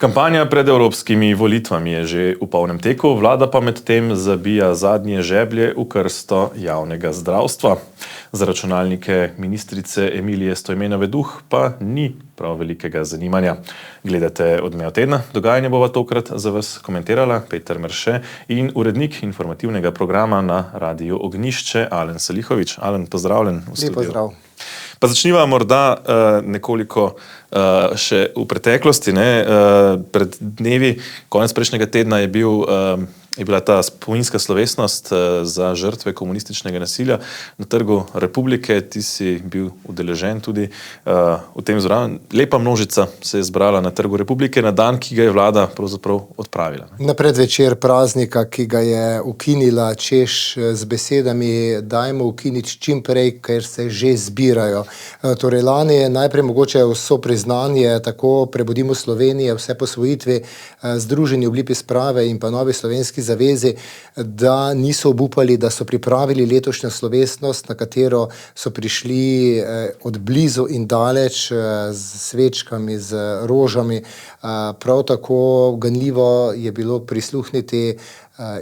Kampanja pred evropskimi volitvami je že v polnem teku, vlada pa medtem zabija zadnje žeblje v krsto javnega zdravstva. Za računalnike ministrice Emilije Stojmenove Duh pa ni prav velikega zanimanja. Gledate Odmev tedna, dogajanje bova tokrat za vas komentirala Peter Merše in urednik informativnega programa na Radiu Ognjišče Alen Salihović. Alen, pozdravljen v studiu. Lep pozdrav. Pa začniva morda nekoliko še v preteklosti. Pred dnevi, konec prejšnjega tedna je bila ta spominska slovesnost za žrtve komunističnega nasilja na Trgu Republike. Ti si bil udeležen tudi v tem zraven. Lepa množica se je zbrala na Trgu Republike na dan, ki ga je vlada pravzaprav odpravila. Na predvečer praznika, ki ga je ukinila, češ z besedami dajmo ukiniti čim prej, ker se že zbirajo. Torej lani je najprej mogoče vso priznanje, tako Prebudimo Slovenije, vse posvojitve, Združeni v lipi sprave in pa Novi slovenski zavezi, da niso obupali, da so pripravili letošnjo slovesnost, na katero so prišli od blizu in daleč z svečkami, z rožami. Prav tako ganljivo je bilo prisluhniti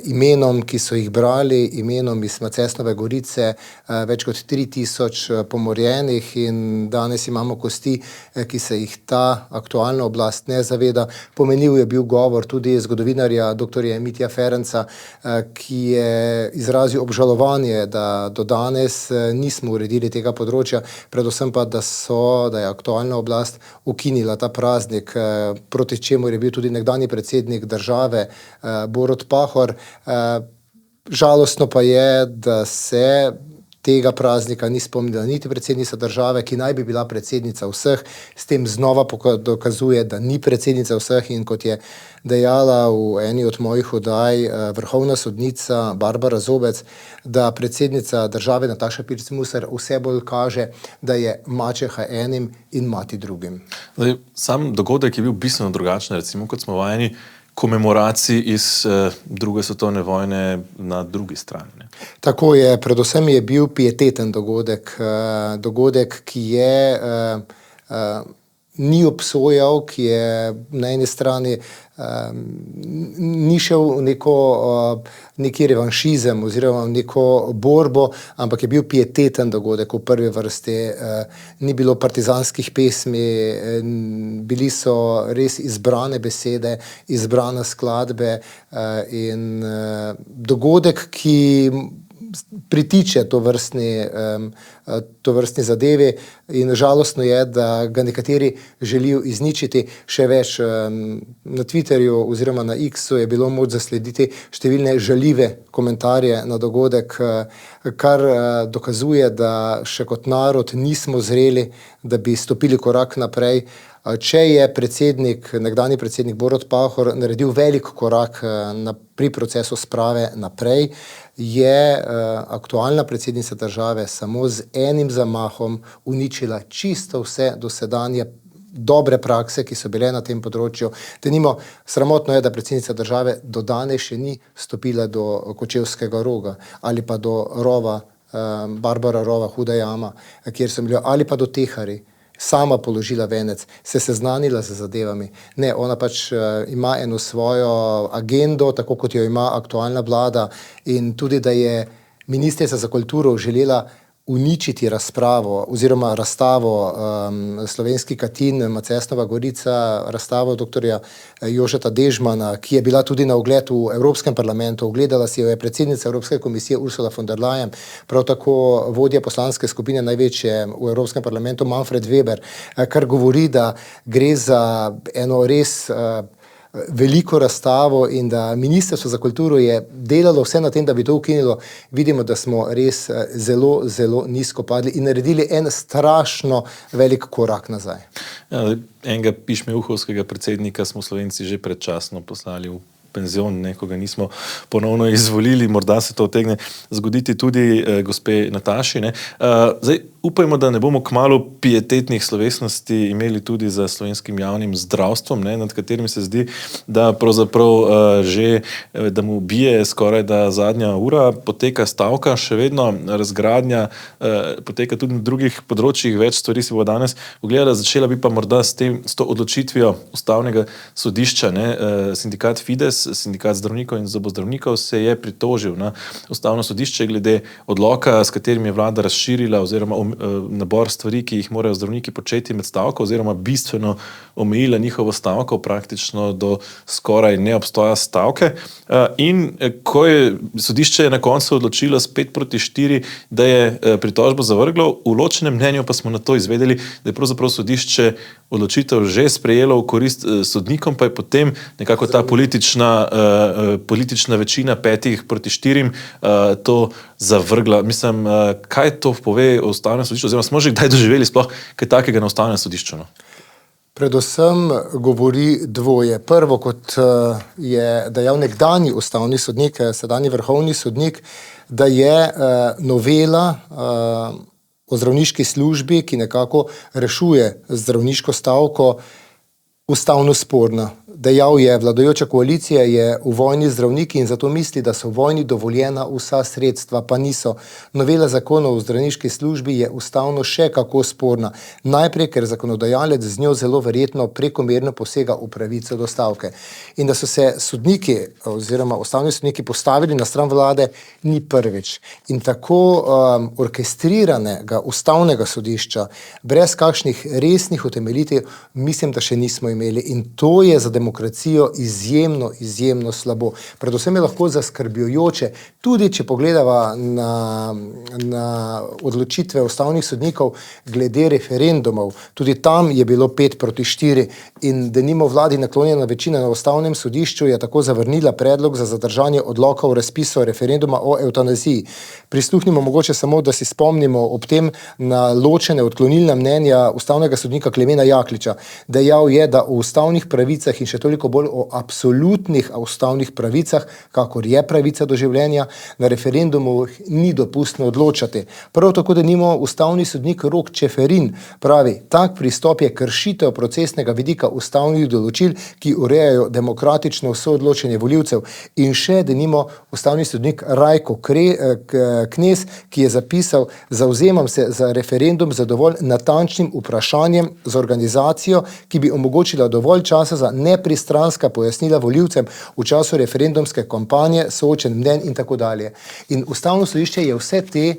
imenom, ki so jih brali, imenom iz Macesnove Gorice, več kot 3000 pomorjenih, in danes imamo kosti, ki se jih ta aktualna oblast ne zaveda. Pomenljiv je bil govor tudi zgodovinarja dr. Mitja Ferenca, ki je izrazil obžalovanje, da do danes nismo uredili tega področja, predvsem pa, da je aktualna oblast ukinila ta praznik, proti čemur je bil tudi nekdanji predsednik države Borut Pahor. Žalostno pa je, da se tega praznika ni spomnila niti predsednica države, ki naj bi bila predsednica vseh, s tem znova dokazuje, da ni predsednica vseh, in kot je dejala v eni od mojih oddaj vrhovna sodnica Barbara Zobec, da predsednica države Nataša Pirc Musar vse bolj kaže, da je mačeha enim in mati drugim. Sam dogodek je bil bistveno drugačen, recimo, kot smo vajeni komemoracij iz druge svetovne vojne na drugi strani. Tako je, predvsem je bil pieteten dogodek, ki je ni obsojal, ki je na eni strani ni šel v neki revanšizem oziroma v neko borbo, ampak je bil pieteten dogodek v prvi vrsti. Ni bilo partizanskih pesmi, bili so res izbrane besede, izbrane skladbe in dogodek, ki pritiče tovrstni zadevi, in žalostno je, da ga nekateri želijo izničiti. Še več, na Twitterju oziroma na X-u je bilo moč zaslediti številne žaljive komentarje na dogodek, kar dokazuje, da še kot narod nismo zreli, da bi stopili korak naprej. Če je nekdanji predsednik Borut Pahor naredil velik korak pri procesu sprave naprej, je aktualna predsednica države samo z enim zamahom uničila čisto vse dosedanje dobre prakse, ki so bile na tem področju. Denimo, sramotno je, da predsednica države do danes še ni stopila do Kočevskega roga ali pa do rova, Barbara rova, Huda jama, kjer sem bil, ali pa do Tehari. Sama položila venec, se seznanila z zadevami. Ne, ona pač ima eno svojo agendo, tako kot jo ima aktualna vlada, in tudi, da je ministrica za kulturo želela uničiti razpravo oziroma razstavo Slovenski Katin, Macesnova Gorica, razstavo dr. Jožeta Dežmana, ki je bila tudi na ogled v Evropskem parlamentu. Ogledala si jo je predsednica Evropske komisije Ursula von der Leyen, prav tako vodja poslanske skupine največje v Evropskem parlamentu Manfred Weber, kar govori, da gre za eno res veliko razstavo in da Ministrstvo za kulturo je delalo vse na tem, da bi to ukinilo. Vidimo, da smo res zelo, zelo nizko padli in naredili en strašno velik korak nazaj. Ja, enega pišmeuhovskega predsednika smo Slovenci že predčasno poslali v penzion, ko ga nismo ponovno izvolili. Morda se to utegne zgoditi tudi gospe Nataši. Zdaj, upajmo, da ne bomo kmalu pietetnih slovesnosti imeli tudi za slovenskim javnim zdravstvom, ne, nad katerim se zdi, da pravzaprav da mu bije skoraj da zadnja ura, poteka stavka, še vedno razgradnja, poteka tudi na drugih področjih, več stvari si bo danes pogledala, začela bi pa morda s to odločitvijo Ustavnega sodišča, ne. Sindikat Fides, sindikat zdravnikov in zobozdravnikov se je pritožil na Ustavno sodišče glede odloka, s katerim je vlada razširila oziroma nabor stvari, ki jih morajo zdravniki početi med stavko, oziroma bistveno omejila njihovo stavko praktično do skoraj neobstoja stavke. In ko je sodišče na koncu odločilo s 5-4, da je pritožbo zavrglo, v ločenem mnenju pa smo na to izvedeli, da je pravzaprav sodišče odločitev že sprejelo v korist sodnikom, pa je potem nekako ta politična večina 5-4 to zavrgla. Mislim, kaj to pove o Ustavnem sodišču, oziroma smo že kdaj doživeli sploh kaj takega na Ustavnem sodišču? No? Predvsem govori dvoje. Prvo, kot je dejal nekdanji ustavni sodnik, sedanji vrhovni sodnik, da je novela o zdravniški službi, ki nekako rešuje zdravniško stavko, ustavno sporna. Dejal je, vladajoča koalicija je v vojni z zdravniki in zato misli, da so v vojni dovoljena vsa sredstva, pa niso. Novela zakona o zdravniški službi je ustavno še kako sporna. Najprej, ker zakonodajalec z njo zelo verjetno prekomerno posega v pravico do stavke. In da so se sodniki oziroma ustavni sodniki postavili na stran vlade, ni prvič. In tako orkestriranega ustavnega sodišča, brez kakšnih resnih utemeljitev, mislim, da še nismo imeli. In to je za demokracijo izjemno slabo. Predvsem je lahko zaskrbljujoče, tudi če pogledava na odločitve ustavnih sodnikov glede referendumov. Tudi tam je bilo 5-4 in denimo vladi naklonjena večina na Ustavnem sodišču je tako zavrnila predlog za zadržanje odloka o razpisu referenduma o evtanaziji. Prisluhnimo mogoče samo, da si spomnimo ob tem na ločene odklonilna mnenja ustavnega sodnika Klemena Jakliča. Dejal je, da o ustavnih pravicah in še toliko bolj o absolutnih ustavnih pravicah, kakor je pravica do življenja, na referendumu ni dopustno odločati. Prav tako denimo ustavni sodnik Rok Čeferin pravi, tak pristop je kršitev procesnega vidika ustavnih določil, ki urejajo demokratično soodločanje volivcev. In še denimo ustavni sodnik Rajko Knez, ki je zapisal, zavzemam se za referendum za dovolj natančnim vprašanjem za organizacijo, ki bi omogočila dovolj časa za nepristranska pojasnila volivcem v času referendumske kampanje, soočen mnenj in tako dalje. In Ustavno sodišče je vse te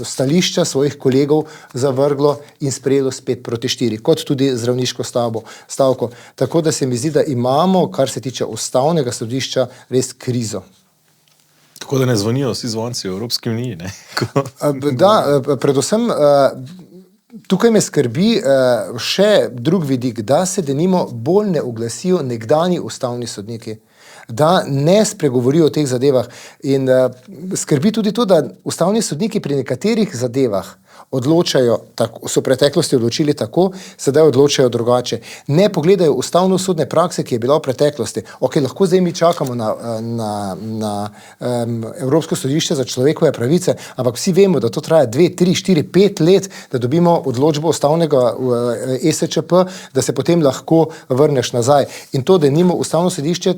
stališča svojih kolegov zavrglo in sprejelo s 5-4, kot tudi zdravniško stavko. Tako da se mi zdi, da imamo, kar se tiče Ustavnega sodišča, res krizo. Tako da ne zvonijo vsi zvonci v Evropski uniji, ne? Da, predvsem tukaj me skrbi še drug vidik, da se denimo bolj ne oglasijo nekdanji ustavni sodniki, da ne spregovorijo o teh zadevah. In skrbi tudi to, da ustavni sodniki pri nekaterih zadevah odločajo, so v preteklosti odločili tako, sedaj odločajo drugače. Ne pogledajo ustavno-sodne prakse, ki je bila v preteklosti. Ok, lahko zdaj mi čakamo na Evropsko sodišče za človekove pravice, ampak vsi vemo, da to traja 2, 3, 4, 5 let, da dobimo odločbo ustavnega ESČP, da se potem lahko vrneš nazaj. In to, da nimo ustavno sodišče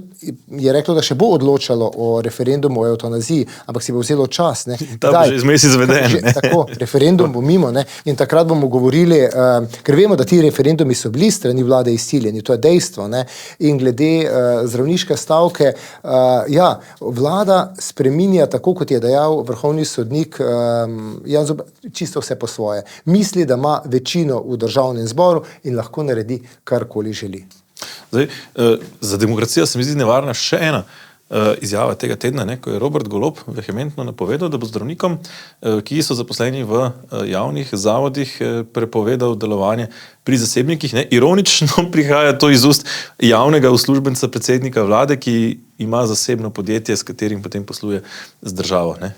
je reklo, da še bo odločalo o referendumu o evtanaziji, ampak si bo vzelo čas. Ne? Ta bo že izmes izveden. Tako, referendum bo mimo, ne? In takrat bomo govorili, ker vemo, da ti referendumi so bili strani vlade izsiljeni, to je dejstvo. Ne? In glede zdravniške stavke, ja, vlada spreminja tako, kot je dejal vrhovni sodnik Jan Zob, čisto vse po svoje. Misli, da ima večino v državnem zboru in lahko naredi karkoli želi. Zdaj, za demokracijo se mi zdi nevarna še ena izjava tega tedna, ne, ko je Robert Golob vehementno napovedal, da bo zdravnikom, ki so zaposleni v javnih zavodih, prepovedal delovanje pri zasebnikih. Ne. Ironično prihaja to iz ust javnega uslužbenca predsednika vlade, ki ima zasebno podjetje, s katerim potem posluje z državo. Ne.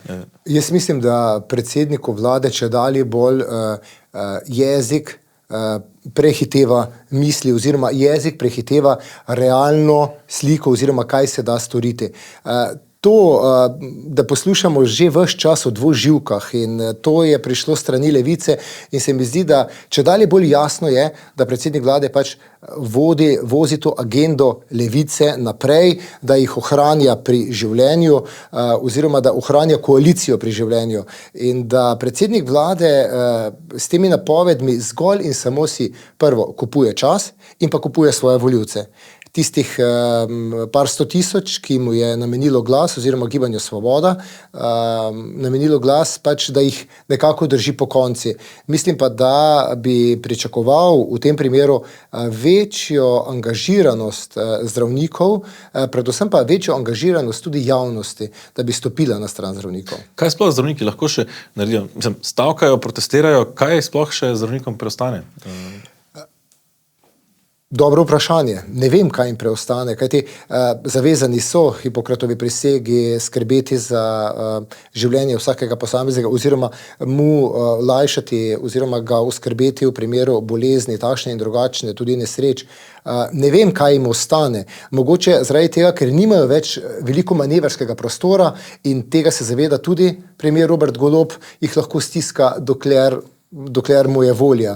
Jaz mislim, da predsedniku vlade čedalje bolj jezik prehiteva misli oziroma jezik prehiteva realno sliko oziroma kaj se da storiti. To, da poslušamo že ves čas o dvoživkah in to je prišlo strani Levice in se mi zdi, da čedalje bolj jasno je, da predsednik vlade pač vozi to agendo Levice naprej, da jih ohranja pri življenju oziroma da ohranja koalicijo pri življenju in da predsednik vlade s temi napovedmi zgolj in samo si prvo kupuje čas in pa kupuje svoje volivce. Tistih par 100 tisoč, ki mu je namenilo glas oziroma Gibanju Svoboda, namenilo glas pač, da jih nekako drži po konci. Mislim pa, da bi pričakoval v tem primeru večjo angažiranost zdravnikov, predvsem pa večjo angažiranost tudi javnosti, da bi stopila na stran zdravnikov. Kaj sploh zdravniki lahko še naredijo? Mislim, stavkajo, protestirajo, kaj sploh še zdravnikom preostane? Dobro vprašanje. Ne vem, kaj jim preostane, kajti zavezani so Hipokratovi prisegi skrbeti za življenje vsakega posameznika oziroma mu lajšati oziroma ga oskrbeti v primeru bolezni, takšne in drugačne, tudi nesreč. Ne vem, kaj jim ostane. Mogoče zaradi tega, ker nimajo več veliko manevrskega prostora in tega se zaveda tudi premier Robert Golob, jih lahko stiska, dokler mu je volja.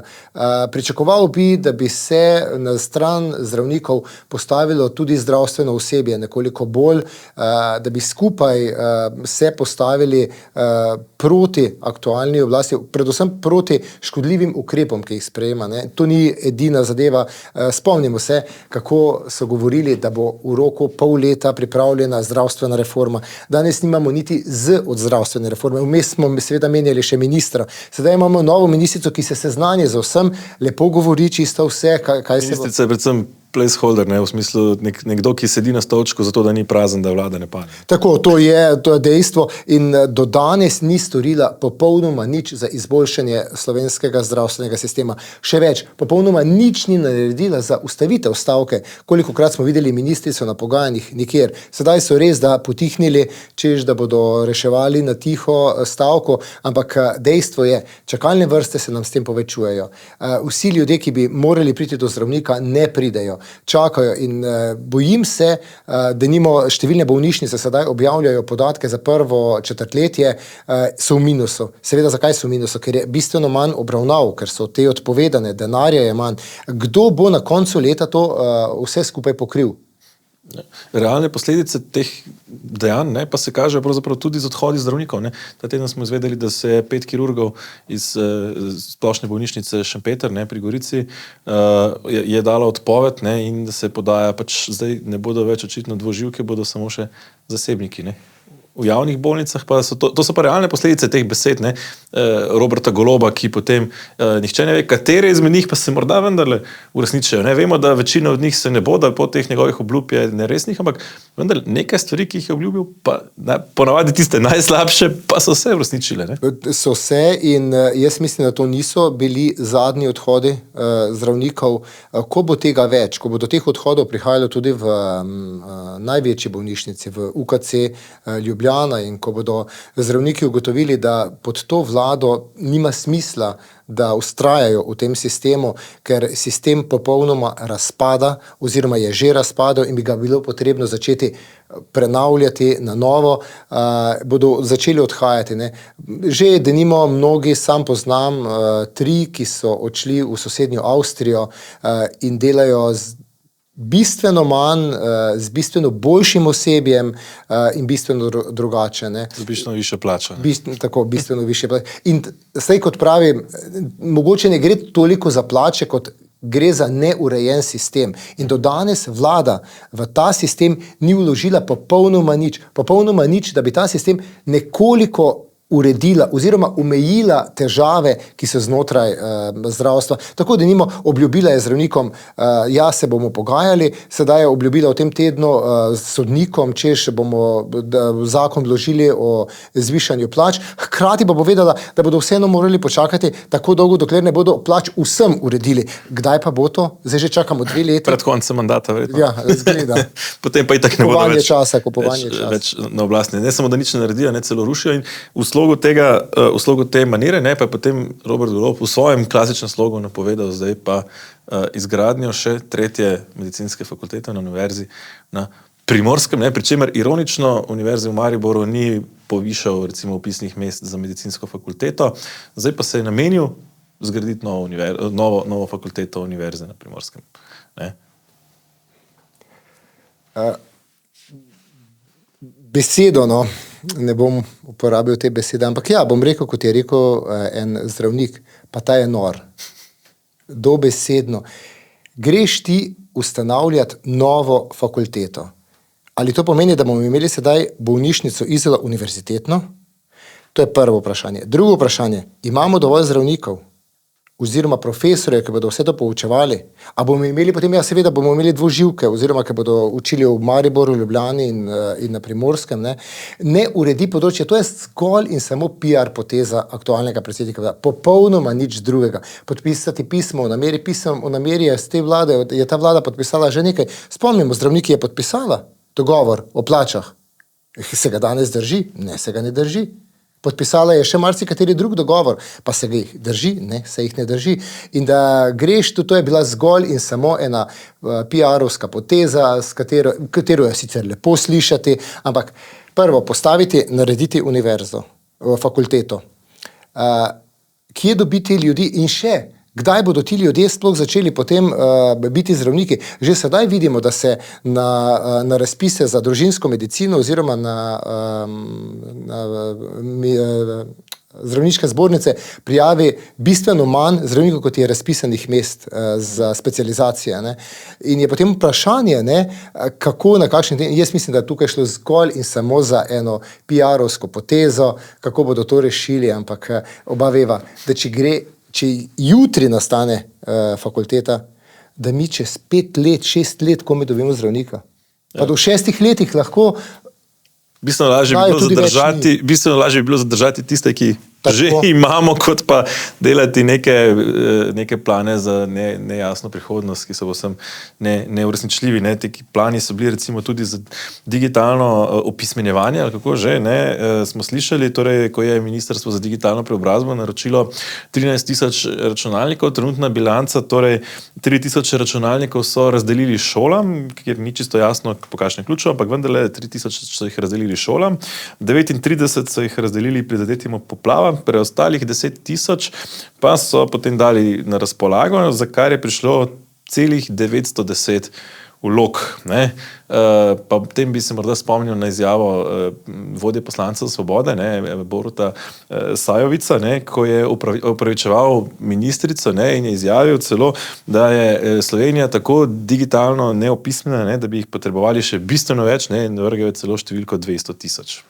Pričakoval bi, da bi se na stran zdravnikov postavilo tudi zdravstveno osebje nekoliko bolj, da bi skupaj se postavili proti aktualni oblasti, predvsem proti škodljivim ukrepom, ki jih sprejema. Ne. To ni edina zadeva. Spomnimo se, kako so govorili, da bo v roku pol leta pripravljena zdravstvena reforma. Danes nimamo niti Z od zdravstvene reforme. Vmes smo seveda menjali še ministra. Sedaj imamo novo ministrico, ki se seznanje za vsem, lepo govori čisto vse, kaj se... Ministrica je predvsem placeholder, ne, v smislu nekdo, ki sedi na stolčku zato, da ni prazen, da vlada ne pane. Tako, to je dejstvo in do danes ni storila popolnoma nič za izboljšanje slovenskega zdravstvenega sistema. Še več, popolnoma nič ni naredila za ustavitev stavke. Kolikokrat smo videli ministrico na pogajanjih, nikjer. Sedaj so res da potihnili, češ da bodo reševali na tiho stavko, ampak dejstvo je, čakalne vrste se nam s tem povečujejo. Vsi ljudje, ki bi morali priti do zdravnika, ne pridejo. Čakajo in bojim se, da številne bolnišnice sedaj objavljajo podatke za prvo četrtletje, so v minusu. Seveda, zakaj so v minusu? Ker je bistveno manj obravnav, ker so te odpovedane, denarja je manj. Kdo bo na koncu leta to vse skupaj pokril? Realne posledice teh dejanj pa se kažejo pravzaprav tudi z odhodi zdravnikov. Ne. Ta teden smo izvedeli, da se je 5 kirurgov iz splošne bolnišnice Šempeter pri Gorici je dalo odpoved in da se podaja, pač zdaj ne bodo več očitno dvoživke, bodo samo še zasebniki. Ne. V javnih bolnicah pa to so pa realne posledice teh besed, Roberta Goloba, ki potem nihče ne ve, katere izmed njih pa se morda vendarle uresničijo. Vemo, da večina od njih se ne bo, da po teh njegovih obljub je neresnih, ampak vendar nekaj stvari, ki jih je obljubil, pa ponavadi tiste najslabše, pa so se uresničile. Ne? So se in jaz mislim, da to niso bili zadnji odhodi zdravnikov. Ko bo tega več, ko bo do teh odhodov prihajalo tudi v največji bolnišnici, v UKC Ljubljana in ko bodo zdravniki ugotovili, da pod to vlado nima smisla, da vztrajajo v tem sistemu, ker sistem popolnoma razpada oziroma je že razpadel in bi ga bilo potrebno začeti prenavljati na novo, bodo začeli odhajati. Ne. Že denimo mnogi, sam poznam 3, ki so odšli v sosednjo Avstrijo in delajo bistveno manj, z bistveno boljšim osebjem in bistveno drugače. Ne. Z bistveno više plača. Tako, bistveno više plača. In zdaj, kot pravim, mogoče ne gre toliko za plače, kot gre za neurejen sistem. In do danes vlada v ta sistem ni vložila popolnoma nič, da bi ta sistem nekoliko uredila oziroma omejila težave, ki so znotraj zdravstva. Tako da nimo obljubila je zdravnikom, se bomo pogajali, sedaj je obljubila v tem tednu sodnikom, češ bomo zakon vložili o zvišanju plač, hkrati pa povedala, da bodo vseeno morali počakati tako dolgo, dokler ne bodo plač vsem uredili. Kdaj pa bo to? Zdaj že čakamo 2 leta. Pred koncem mandata, verjetno. Ja, zgleda. Potem pa itak ne bodo kupovanje časa. Več na oblasti. Ne samo, da nič ne naredijo, ne celo rušijo in v slogu te manire, pa je potem Robert Golob v svojem klasičnem slogu napovedal zdaj pa izgradnjo še 3. medicinske fakultete na univerzi na Primorskem, ne, pri čemer ironično Univerze v Mariboru ni povišal recimo vpisnih mest za medicinsko fakulteto, zdaj pa se je namenil zgraditi novo fakulteto Univerze na Primorskem. Ne? Besedo, no, ne bom uporabil te besede, ampak ja, bom rekel, kot je rekel en zdravnik, pa ta je nor. Dobesedno. Greš ti ustanavljati novo fakulteto. Ali to pomeni, da bomo imeli sedaj bolnišnico Izola univerzitetno? To je prvo vprašanje. Drugo vprašanje, imamo dovolj zdravnikov oziroma profesorjev, ki bodo vse to poučevali? A bomo imeli potem, ja seveda bomo imeli dvoživke, oziroma ki bodo učili v Mariboru, Ljubljani in na Primorskem, ne uredi področje. To je zgolj in samo PR poteza aktualnega predsednika. Popolnoma nič drugega. Podpisati pismo o nameri. Pismo o nameri je z te vlade, je ta vlada podpisala že nekaj. Spomnimo, zdravniki je podpisala dogovor o plačah. Se ga danes drži? Ne, se ga ne drži. Podpisala je še marsikateri drug dogovor, pa se ga jih drži? Ne, se jih ne drži. In da greš, to je bila zgolj in samo ena PR-ovska poteza, katero je sicer lepo slišati, ampak prvo postaviti, narediti univerzo, fakulteto. Kje dobiti ljudi in še? Kdaj bodo ti ljudje sploh začeli potem biti zdravniki? Že sedaj vidimo, da se na razpise za družinsko medicino oziroma na zdravniške zbornice prijavi bistveno manj zdravnikov, kot je razpisanih mest za specializacije. Ne? In je potem vprašanje, ne, kako, na kakšen način, jaz mislim, da tukaj šlo zgolj in samo za eno PR-ovsko potezo, kako bodo to rešili, ampak oba veva, da če jutri nastane fakulteta, da mi čez 5 let, 6 let komaj dobimo zdravnika. Pa do 6 letih lahko bistveno lažje bi bilo zadržati tiste, ki tako že imamo, kot pa delati neke plane za nejasno prihodnost, ki so povsem neuresničljivi. Ne? Ti plani so bili recimo tudi za digitalno opismenjevanje, ali kako že, ne? Smo slišali, torej, ko je Ministrstvo za digitalno preobrazbo naročilo 13.000 računalnikov, trenutna bilanca, torej 3.000 računalnikov so razdelili šolam, kjer ni čisto jasno, po kakšnem ključu, ampak vendarle 3.000 so jih razdelili šolam, 39 so jih razdelili prizadetim poplavam, preostalih 10.000 pa so potem dali na razpolago, za kar je prišlo celih 910 vlog. Pa potem bi se morda spomnil na izjavo vodje poslancev Svobode, Boruta Sajovica, ko je opravičeval ministrico in je izjavil celo, da je Slovenija tako digitalno neopismena, da bi jih potrebovali še bistveno več, in vrgel je celo številko 200.000.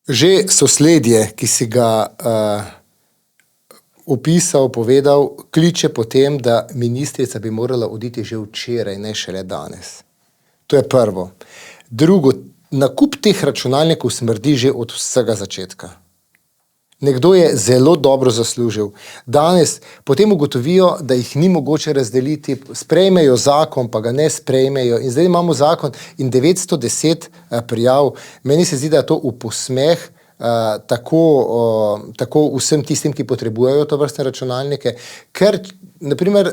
Že sosledje, ki si ga opisal, povedal, kliče po tem, da ministrica bi morala oditi že včeraj, ne šele danes. To je prvo. Drugo, nakup teh računalnikov smrdi že od vsega začetka. Nekdo je zelo dobro zaslužil. Danes potem ugotovijo, da jih ni mogoče razdeliti, sprejmejo zakon, pa ga ne sprejmejo. In zdaj imamo zakon in 910 prijav. Meni se zdi, da je to v posmeh tako vsem tistim, ki potrebujejo to vrstne računalnike. Ker, naprimer,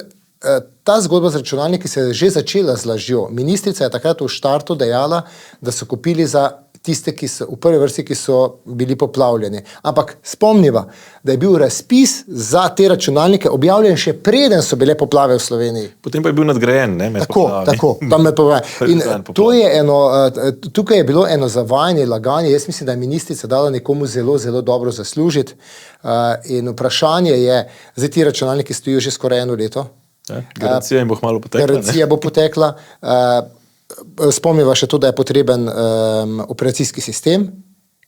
ta zgodba z računalniki se je že začela z lažjo. Ministrica je takrat v štartu dejala, da so kupili za tiste, ki so v prvi vrsti, ki so bili poplavljeni. Ampak spomniva, da je bil razpis za te računalnike objavljen še preden so bile poplave v Sloveniji. Potem pa je bil nadgrajen, med poplavami. Tako, tam med poplavami. In to je tukaj je bilo eno zavajanje, laganje. Jaz mislim, da je ministrica dala nekomu zelo, zelo dobro zaslužiti. In vprašanje je, zdaj ti računalniki stojijo že skoraj 1 leto. Garancija jim bo kmalu potekla. Garancija bo potekla. Spomniva še to, da je potreben operacijski sistem,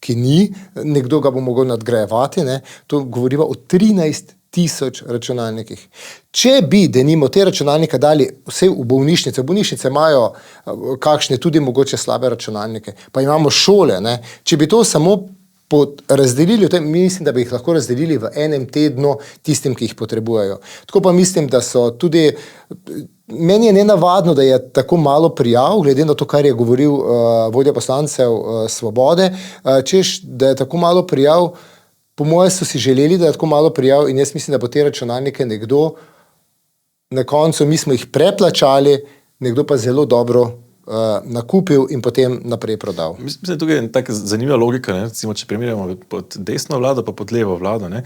ki ni, nekdo ga bo mogel nadgrajevati. To govoriva o 13.000 računalnikih. Če bi, denimo, te računalnike dali vse v bolnišnice, bolnišnice imajo kakšne tudi mogoče slabe računalnike, pa imamo šole, če bi to samo razdelili, mislim, da bi jih lahko razdelili v enem tednu tistim, ki jih potrebujejo. Tako pa mislim, da so tudi, meni je nenavadno, da je tako malo prijav, glede na to, kar je govoril vodja poslancev Svobode, češ, da je tako malo prijav, po moje so si želeli, da je tako malo prijav in jaz mislim, da bo te računalnike nekdo, na koncu mi smo jih preplačali, nekdo pa zelo dobro nakupil in potem naprej prodal. Mislim, da je tukaj taka zanimiva logika, ne? Recimo, če primerjamo pod desno vlado pa pod levo vlado. Ne?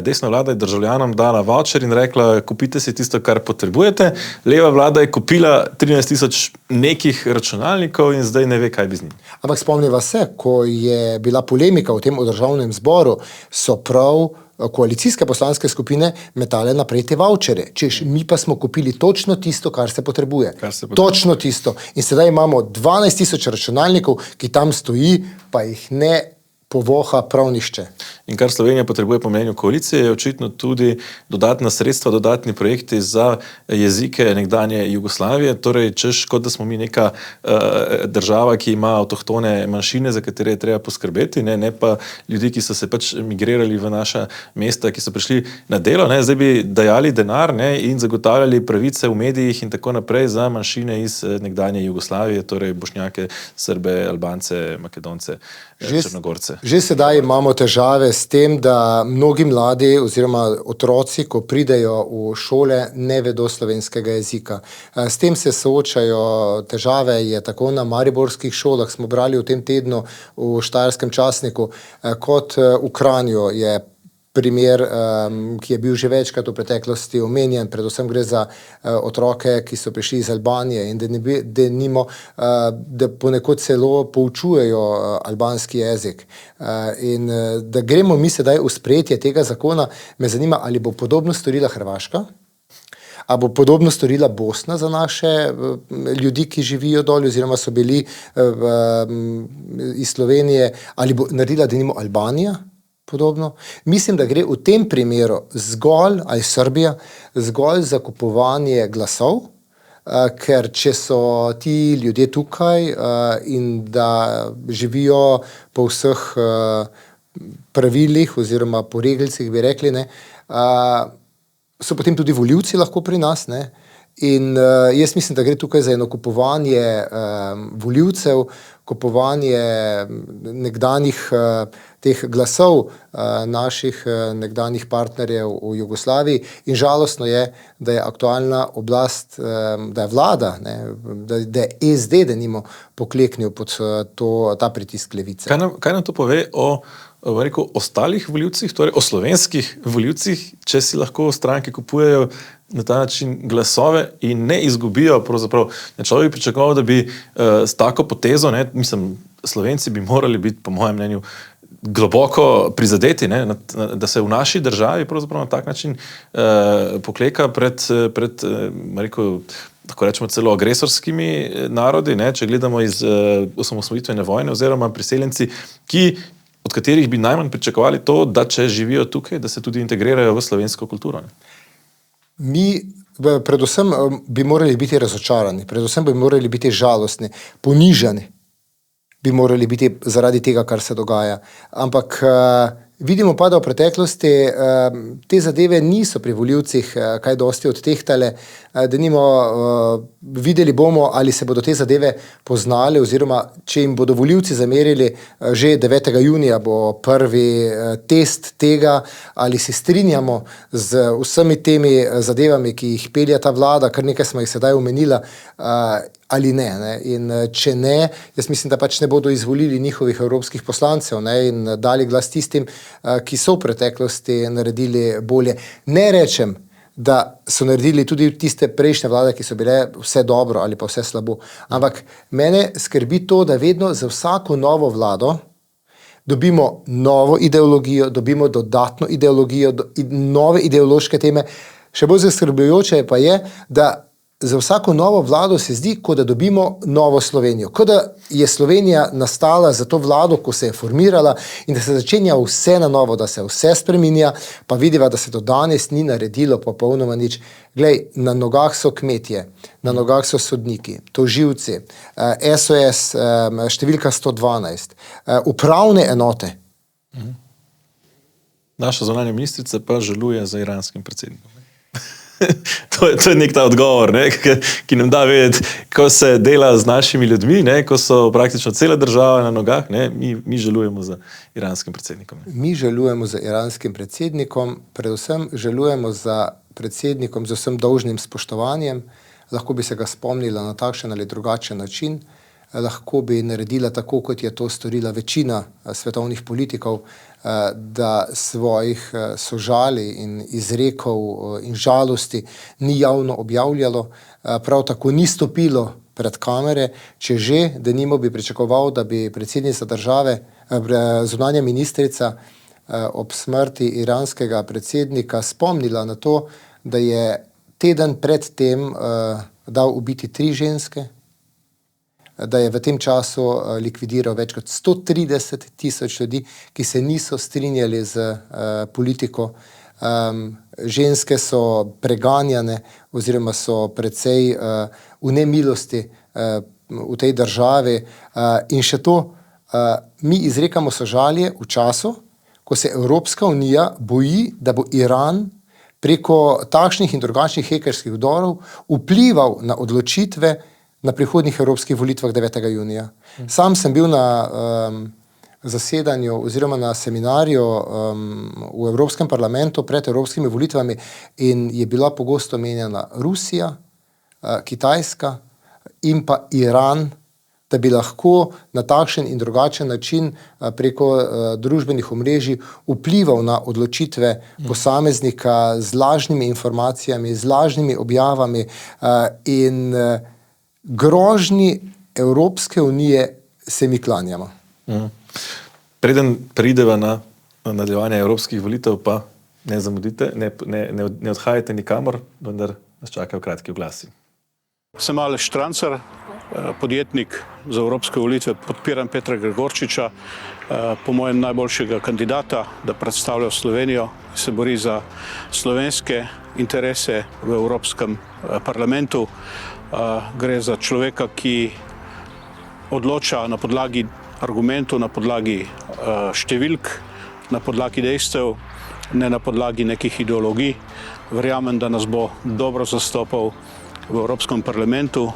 Desna vlada je državljanom dala voucher in rekla, kupite si tisto, kar potrebujete. Leva vlada je kupila 13,000 nekih računalnikov in zdaj ne ve, kaj bi z njim. Ampak spomniva se, ko je bila polemika o tem v državnem zboru, so prav koalicijske poslanske skupine metale naprej te vouchere. Češ, mi pa smo kupili točno tisto, kar se potrebuje. Točno tisto. In sedaj imamo 12,000 računalnikov, ki tam stoji, pa jih ne povoha prav nišče. In kar Slovenija potrebuje po mnenju koalicije, je očitno tudi dodatna sredstva, dodatni projekti za jezike nekdanje Jugoslavije. Torej, češ, kot da smo mi neka država, ki ima avtohtone manjšine, za katere je treba poskrbeti, ne pa ljudi, ki so se pač migrirali v naša mesta, ki so prišli na delo. Ne? Zdaj bi dajali denar, ne? In zagotavljali pravice v medijih in tako naprej za manjšine iz nekdanje Jugoslavije, torej Bošnjake, Srbe, Albance, Makedonce, Črnogorce. Že sedaj imamo težave s tem, da mnogi mladi oziroma otroci, ko pridejo v šole, ne vedo slovenskega jezika. S tem se soočajo težave, je tako na mariborskih šolah, smo brali v tem tednu v Štajerskem časniku, kot v Kranju je primer, ki je bil že večkrat v preteklosti omenjen, predvsem gre za otroke, ki so prišli iz Albanije in da ponekod celo poučujejo albanski jezik. In da gremo mi sedaj v sprejetje tega zakona, me zanima, ali bo podobno storila Hrvaška, ali bo podobno storila Bosna za naše ljudi, ki živijo dol oziroma so bili iz Slovenije, ali bo naredila denimo Albanija podobno. Mislim, da gre v tem primeru zgolj, ali Srbija, zgolj za kupovanje glasov, ker če so ti ljudje tukaj in da živijo po vseh pravilih oziroma po regelcih, bi rekli, ne, so potem tudi volivci lahko pri nas, ne. In jaz mislim, da gre tukaj za eno kupovanje volivcev, kupovanje nekdanjih teh glasov naših nekdanjih partnerjev v Jugoslaviji in žalostno je, da je aktualna oblast, da je vlada, ne, da je SD denimo pokleknil pod ta pritisk levice. Kaj nam to pove o ostalih volivcih, torej o slovenskih volivcih, če si lahko stranke kupujejo na ta način glasove in ne izgubijo, pravzaprav, človek bi pričakoval, da bi s tako potezo, ne, mislim, Slovenci bi morali biti, po mojem mnenju, globoko prizadeti, ne, da se v naši državi pravzaprav na tak način pokleka pred tako rečemo celo agresorskimi narodi, ne, če gledamo iz osamosvojitvene vojne oziroma priseljenci, od katerih bi najmanj pričakovali to, da če živijo tukaj, da se tudi integrirajo v slovensko kulturo. Ne. Mi predvsem bi morali biti razočarani, predvsem bi morali biti žalostni, ponižani bi morali biti zaradi tega, kar se dogaja. Ampak vidimo pa, da v preteklosti te zadeve niso pri volivcih kaj dosti odtehtale. Denimo, videli bomo, ali se bodo te zadeve poznale oziroma, če jim bodo volivci zamerili, že 9. junija bo prvi test tega, ali se strinjamo z vsemi temi zadevami, ki jih pelje ta vlada, kar nekaj smo jih sedaj omenila, ali ne. In če ne, jaz mislim, da pač ne bodo izvolili njihovih evropskih poslancev, ne, in dali glas tistim, ki so v preteklosti naredili bolje. Ne rečem, da so naredili tudi tiste prejšnje vlade, ki so bile vse dobro ali pa vse slabo. Ampak mene skrbi to, da vedno za vsako novo vlado dobimo novo ideologijo, dobimo dodatno ideologijo, nove ideološke teme. Še bolj zaskrbljujoče pa je, da za vsako novo vlado se zdi, kot da dobimo novo Slovenijo. Kot da je Slovenija nastala za to vlado, ko se je formirala in da se začenja vse na novo, da se vse spreminja, pa vidiva, da se do danes ni naredilo popolnoma nič. Glej, na nogah so kmetje, na nogah so sodniki, tožilci, SOS, številka 112, upravne enote. Naša zunanja ministrica pa žaluje za iranskim predsednikom. To je nek ta odgovor, ne, ki nam da vedeti, ko se dela z našimi ljudmi, ne, ko so praktično cela država na nogah, ne, mi žalujemo za iranskim predsednikom. Mi žalujemo za iranskim predsednikom, predvsem žalujemo za predsednikom z vsem dolžnim spoštovanjem, lahko bi se ga spomnila na takšen ali drugačen način, lahko bi naredila tako, kot je to storila večina svetovnih politikov, da svojih sožalij in izrekov in žalosti ni javno objavljalo, prav tako ni stopilo pred kamere, če že, denimo bi pričakoval, da bi predsednica države, zunanja ministrica ob smrti iranskega predsednika spomnila na to, da je teden pred tem dal ubiti 3 ženske, da je v tem času likvidiral več kot 130 tisoč ljudi, ki se niso strinjali z politiko. Ženske so preganjane oziroma so precej v nemilosti v tej državi. In še to, mi izrekamo sožalje v času, ko se Evropska unija boji, da bo Iran preko takšnih in drugačnih hekerskih vdorov vplival na odločitve na prihodnjih evropskih volitvah 9. junija. Sam sem bil na zasedanju oziroma na seminarju v Evropskem parlamentu pred evropskimi volitvami in je bila pogosto omenjena Rusija, Kitajska in pa Iran, da bi lahko na takšen in drugačen način preko družbenih omrežij vplival na odločitve posameznika z lažnimi informacijami, z lažnimi objavami in grožnji Evropske unije se mi klanjamo. Preden prideva na nadaljevanje evropskih volitev, pa ne zamudite, ne odhajate nikamor, vendar nas čakajo kratki oglasi. Sem Aleš Štrancar, podjetnik za evropske volitve, podpiram Petra Gregorčiča, po mojem najboljšega kandidata, da predstavlja Slovenijo, se bori za slovenske interese v Evropskem parlamentu. Gre za človeka, ki odloča na podlagi argumentov, na podlagi številk, na podlagi dejstev, ne na podlagi nekih ideologij. Verjamem, da nas bo dobro zastopal v Evropskem parlamentu.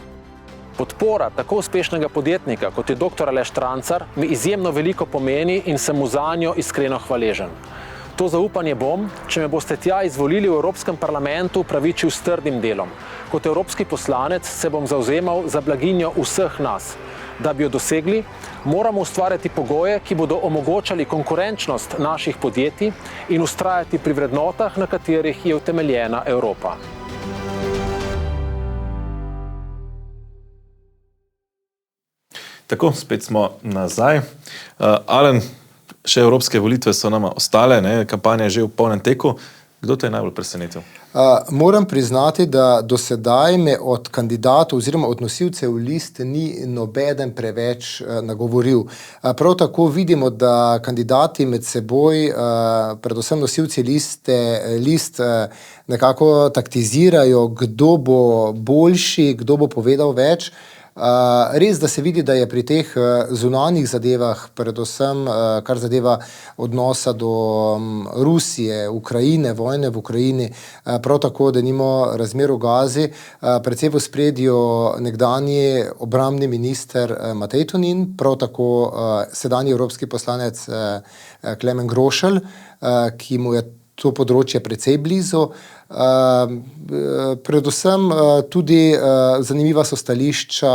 Podpora tako uspešnega podjetnika, kot je dr. Aleš Štrancar, mi izjemno veliko pomeni in sem mu zanjo iskreno hvaležen. To zaupanje bom, če me boste tja izvolili v Evropskem parlamentu, upravičil s trdim delom. Kot evropski poslanec se bom zavzemal za blaginjo vseh nas. Da bi jo dosegli, moramo ustvarjati pogoje, ki bodo omogočali konkurenčnost naših podjetij in vztrajati pri vrednotah, na katerih je utemeljena Evropa. Tako, spet smo nazaj. Alen, še evropske volitve so nama ostale, kampanja je že v polnem teku. Kdo te je najbolj presenetil? Moram priznati, da do sedaj me od kandidatov oziroma od nosilcev list ni nobeden preveč nagovoril. Prav tako vidimo, da kandidati med seboj, predvsem nosilci list nekako taktizirajo, kdo bo boljši, kdo bo povedal več. Res, da se vidi, da je pri teh zunanjih zadevah, predvsem kar zadeva odnosa do Rusije, Ukrajine, vojne v Ukrajini, prav tako, da nimo razmer v Gazi, precej v ospredju nekdanji obrambni minister Matej Tonin, prav tako sedanji evropski poslanec Klemen Grošelj, ki mu je to področje precej blizu. Predvsem tudi zanimiva so stališča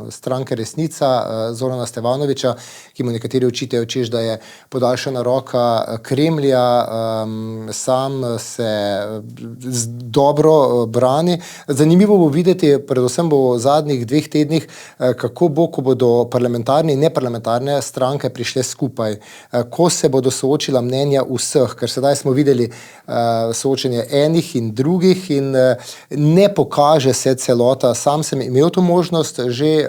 stranke Resnica Zorana Stevanovića, ki mu nekateri očitajo, češ, da je podaljšana roka Kremlja, sam se dobro brani. Zanimivo bo videti, predvsem bo v zadnjih 2 tednih, kako bo, ko bodo parlamentarne in neparlamentarne stranke prišle skupaj, ko se bodo soočila mnenja vseh, ker sedaj smo videli soočenje enih in drugih in ne pokaže se celota. Sam sem imel to možnost že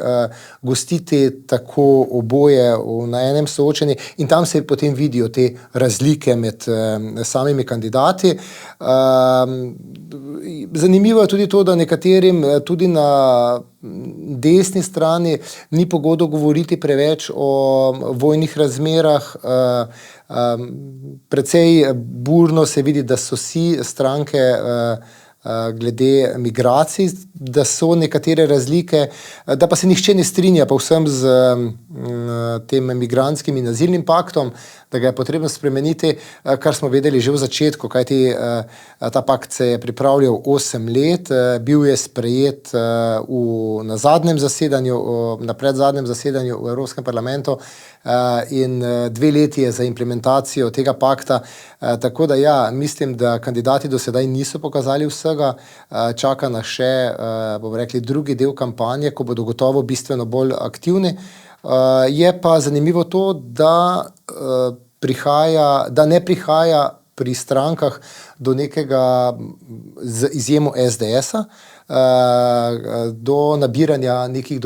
gostiti tako oboje na enem soočenju in tam se potem vidijo te razlike med samimi kandidati. Zanimivo je tudi to, da nekaterim tudi na desni strani ni pogodo govoriti preveč o vojnih razmerah. Precej burno se vidi, da so si stranke glede migracij, da so nekatere razlike, da pa se nihče ne strinja povsem z tem migrantskim in azilnim paktom, da ga je potrebno spremeniti, kar smo vedeli že v začetku, kajti ta pakt se je pripravljal 8 let, bil je sprejet na zadnjem zasedanju, na predzadnjem zasedanju v Evropskem parlamentu in 2 leti je za implementacijo tega pakta, tako da ja, mislim, da kandidati do sedaj niso pokazali vsega, čaka nas še, bomo rekli, drugi del kampanje, ko bodo gotovo bistveno bolj aktivni. Je pa zanimivo to, da ne prihaja pri strankah do nekega, z izjemo SDS-a, do nabiranja nekih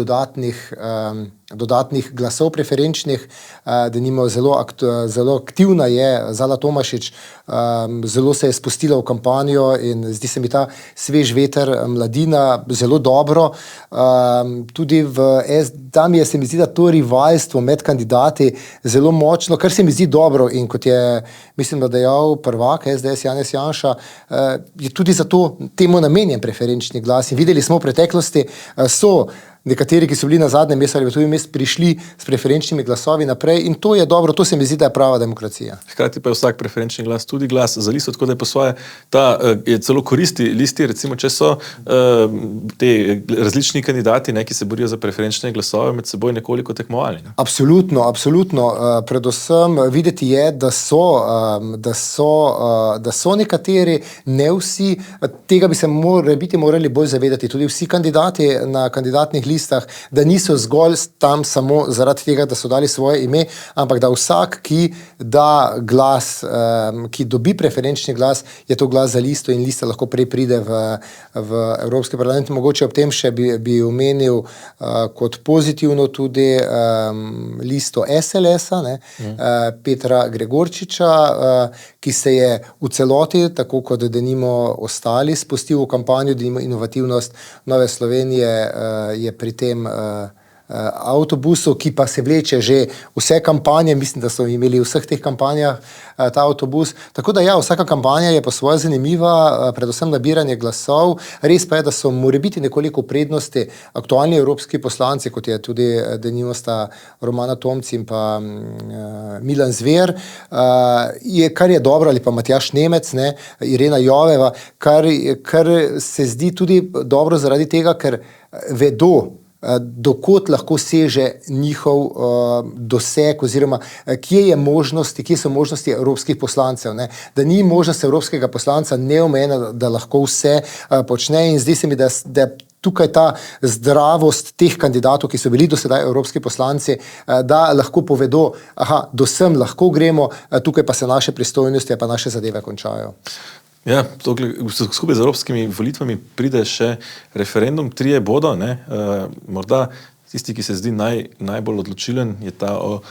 dodatnih glasov preferenčnih, denimo zelo aktivna je Zala Tomašič, zelo se je spustila v kampanjo in zdi se mi ta svež veter, mladina, zelo dobro. Tudi tam je, se mi zdi, da to rivalstvo med kandidati zelo močno, kar se mi zdi dobro in kot je, mislim, da dejal prvak SDS Janez Janša, je tudi zato temu namenjen preferenčni glas. In videli smo v preteklosti, so nekateri, ki so bili na zadnjem mestu ali v tujem mestu, prišli s preferenčnimi glasovi naprej in to je dobro, to se mi zdi, da je prava demokracija. Hkrati pa je vsak preferenčni glas tudi glas za listo, tako da je po svoje, je celo koristi listi, recimo, če so te različni kandidati, ki se borijo za preferenčne glasove, med seboj nekoliko tekmovali. Ne? Absolutno. Predvsem videti je, da so nekateri, ne vsi, tega bi se morali bolj zavedati, tudi vsi kandidati na kandidatnih listah, da niso zgolj tam samo zaradi tega, da so dali svoje ime, ampak da vsak, ki da glas, ki dobi preferenčni glas, je to glas za listo in lista lahko prej pride v Evropski parlament. Mogoče ob tem še bi omenil kot pozitivno tudi listo SLS-a, Petra Gregorčiča, ki se je v celoti, tako kot denimo ostali, spustil v kampanjo, denimo inovativnost Nove Slovenije je pri tem avtobusu, ki pa se vleče že vse kampanje, mislim, da so imeli v vseh teh kampanjah ta avtobus. Tako da ja, vsaka kampanja je po svoje zanimiva, predvsem nabiranje glasov. Res pa je, da so morebiti nekoliko prednosti aktualni evropski poslanci, kot je tudi denimo sta Romana Tomc in pa Milan Zver, kar je dobro, ali pa Matjaž Nemec, Irena Joveva, kar se zdi tudi dobro zaradi tega, ker vedo, dokot lahko seže njihov doseg oziroma kje so možnosti evropskih poslancev. Da ni možnost evropskega poslanca neomejena, da lahko vse počne in zdi se mi, da je tukaj ta zdravost teh kandidatov, ki so bili do sedaj evropski poslanci, da lahko povedo, do sem lahko gremo, tukaj pa se naše pristojnosti pa naše zadeve končajo. Ja, skupaj z evropskimi volitvami pride še referendum, 3 bodo, morda tisti, ki se zdi najbolj odločilen, je ta o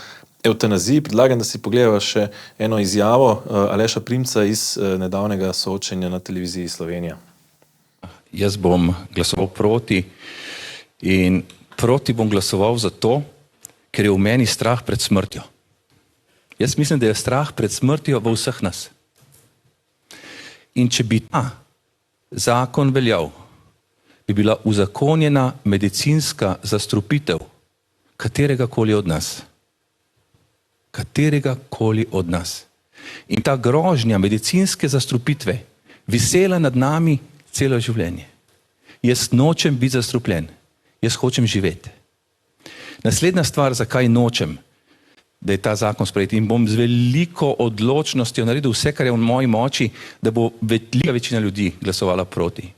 evtanaziji. Predlagam, da si pogledava še eno izjavo Aleša Primca iz nedavnega soočenja na televiziji Slovenija. Jaz bom glasoval proti in proti bom glasoval zato, ker je v meni strah pred smrtjo. Jaz mislim, da je strah pred smrtjo v vseh nas. In če bi ta zakon veljal, bi bila uzakonjena medicinska zastrupitev kateregakoli od nas. Kateregakoli od nas. In ta grožnja medicinske zastrupitve visela nad nami celo življenje. Jaz nočem biti zastrupljen. Jaz hočem živeti. Naslednja stvar, zakaj nočem, da je ta zakon sprejet in bom z veliko odločnostjo naredil vse, kar je v moji moči, da bo velika večina ljudi glasovala proti.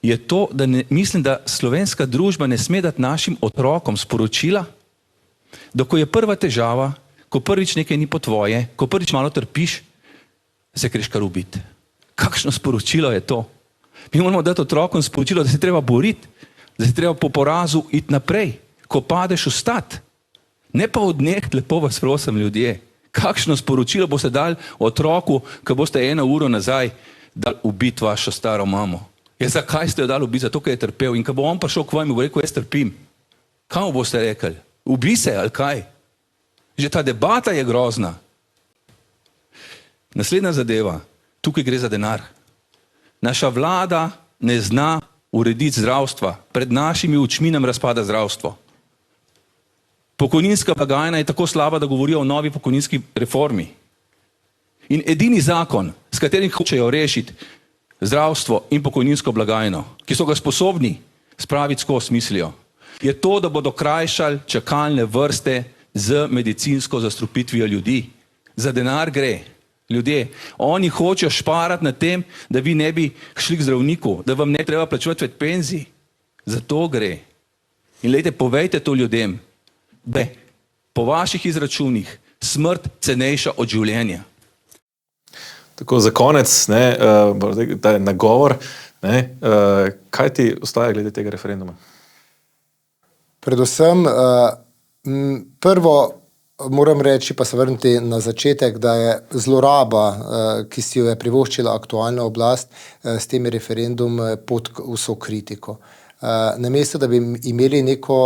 Je to, da mislim, da slovenska družba ne sme dati našim otrokom sporočila, da ko je prva težava, ko prvič nekaj ni po tvoje, ko prvič malo trpiš, se greš kar ubiti. Kakšno sporočilo je to? Mi moramo dati otrokom sporočilo, da se treba boriti, da se treba po porazu iti naprej, ko padeš vstati. Ne pa odnehti, lepo vas prosim, ljudje. Kakšno sporočilo boste dali otroku, ko boste 1 uro nazaj dali ubiti vašo staro mamo? Zakaj ste jo dali ubiti? Zato, ker je trpel. In ko bo on prišel k vam in bo rekel, jaz trpim. Kaj mu boste rekli? Ubi se ali kaj? Že ta debata je grozna. Naslednja zadeva. Tukaj gre za denar. Naša vlada ne zna urediti zdravstva. Pred našimi očmi nam razpada zdravstvo. Pokojninska blagajna je tako slaba, da govorijo o novi pokojninski reformi. In edini zakon, s katerim hočejo rešiti zdravstvo in pokojninsko blagajno, ki so ga sposobni spraviti skozi, mislijo, je to, da bodo krajšali čakalne vrste z medicinsko zastrupitvijo ljudi. Za denar gre. Ljudje, oni hočejo šparati na tem, da vi ne bi šli k zdravniku, da vam ne treba plačevati več penzij. Za to gre. In lejte, povejte to ljudem, da je po vaših izračunih smrt cenejša od življenja. Tako za konec, ne, ta nagovor, ne, kaj ti ostaja glede tega referenduma? Predvsem prvo moram reči, pa se vrniti na začetek, da je zloraba, ki si jo je privoščila aktualna oblast s temi referendum pod vso kritiko. Namesto, da bi imeli neko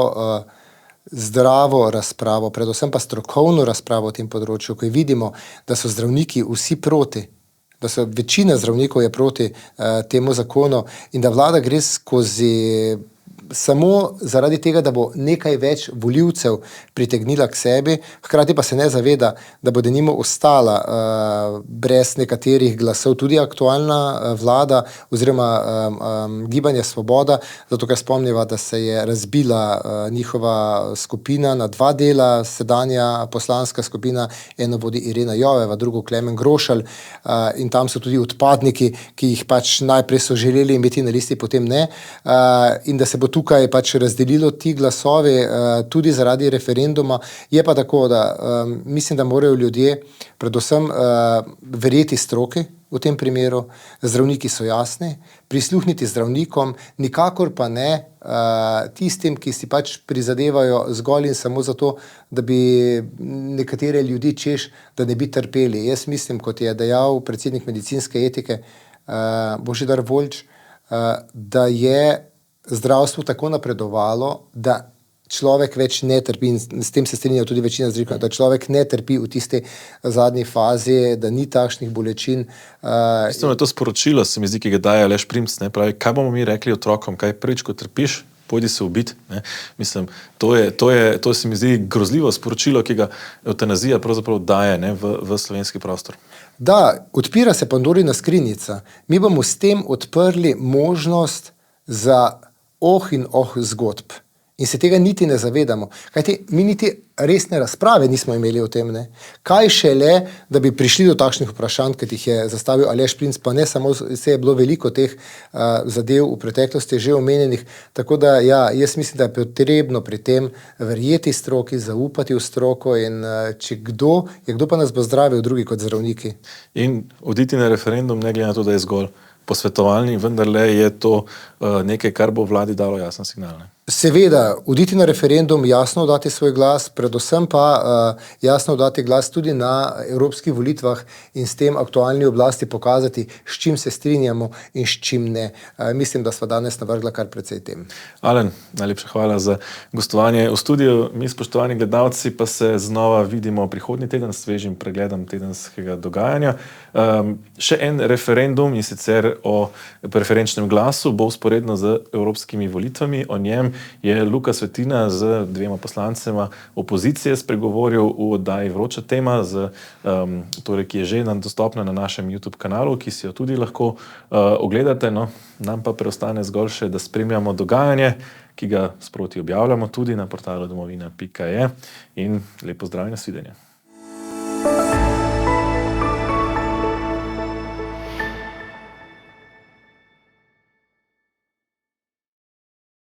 zdravo razpravo, predvsem pa strokovno razpravo o tem področju, ko vidimo, da so zdravniki vsi proti, da so večina zdravnikov je proti temu zakonu in da vlada gre skozi samo zaradi tega, da bo nekaj več volivcev pritegnila k sebi, hkrati pa se ne zaveda, da bo denimo ostala brez nekaterih glasov tudi aktualna vlada oziroma Gibanje Svoboda, zato ker spomniva, da se je razbila njihova skupina na dva dela, sedanja poslanska skupina, eno vodi Irena Joveva, drugo Klemen Grošelj in tam so tudi odpadniki, ki jih pač najprej so želeli imeti na listi, potem ne, in da se bo tukaj pač razdelilo ti glasovi tudi zaradi referenduma. Je pa tako, da mislim, da morajo ljudje predvsem verjeti stroki v tem primeru. Zdravniki so jasni, prisluhniti zdravnikom, nikakor pa ne tistim, ki si pač prizadevajo zgolj in samo zato, da bi nekatere ljudi češ, da ne bi trpeli. Jaz mislim, kot je dejal predsednik medicinske etike Božidar Voljč, da je zdravstvo tako napredovalo, da človek več ne trpi, in s tem se strinja tudi večina zdravnikov, da človek ne trpi v tisti zadnji fazi, da ni takšnih bolečin. Mislim, da je to sporočilo, se mi zdi, ki ga daje Aleš Primc, ne, pravi, kaj bomo mi rekli otrokom, kaj prvič, ko trpiš, pojdi se ubiti. Mislim, to se mi zdi grozljivo sporočilo, ki ga evtanazija pravzaprav daje, ne, v slovenski prostor. Da, odpira se Pandorina skrinjica. Mi bomo s tem odprli možnost za in zgodb. In se tega niti ne zavedamo. Kajti mi niti resne razprave nismo imeli o tem. Ne? Kaj šele, da bi prišli do takšnih vprašanj, ki jih je zastavil Aleš Primc, pa ne samo, se je bilo veliko teh zadev v preteklosti že omenjenih. Tako da ja, jaz mislim, da je potrebno pri tem verjeti stroki, zaupati v stroko in če kdo, je kdo pa nas bo zdravil, drugi kot zdravniki. In oditi na referendum, ne glede na to, da je zgolj posvetovalni, vendarle je to nekaj, kar bo vladi dalo jasen signal. Ne? Seveda, oditi na referendum, jasno dati svoj glas, predvsem pa jasno dati glas tudi na evropskih volitvah in s tem aktualni oblasti pokazati, s čim se strinjamo in s čim ne. Mislim, da sva danes navrgla kar precej tem. Alen, najlepša hvala za gostovanje v studiu. Mi, spoštovani gledalci, pa se znova vidimo prihodnji teden s svežim pregledom tedenskega dogajanja. Še en referendum, in sicer o preferenčnem glasu, bo vzporedno z evropskimi volitvami. O njem je Luka Svetina z dvema poslancema opozicije spregovoril v oddaji Vroča tema, torej, ki je že dostopna na našem YouTube kanalu, ki si jo tudi lahko ogledate. No, nam pa preostane zgolj še, da spremljamo dogajanje, ki ga sproti objavljamo tudi na portalu domovina.je in lepo zdrav in nasvidenje.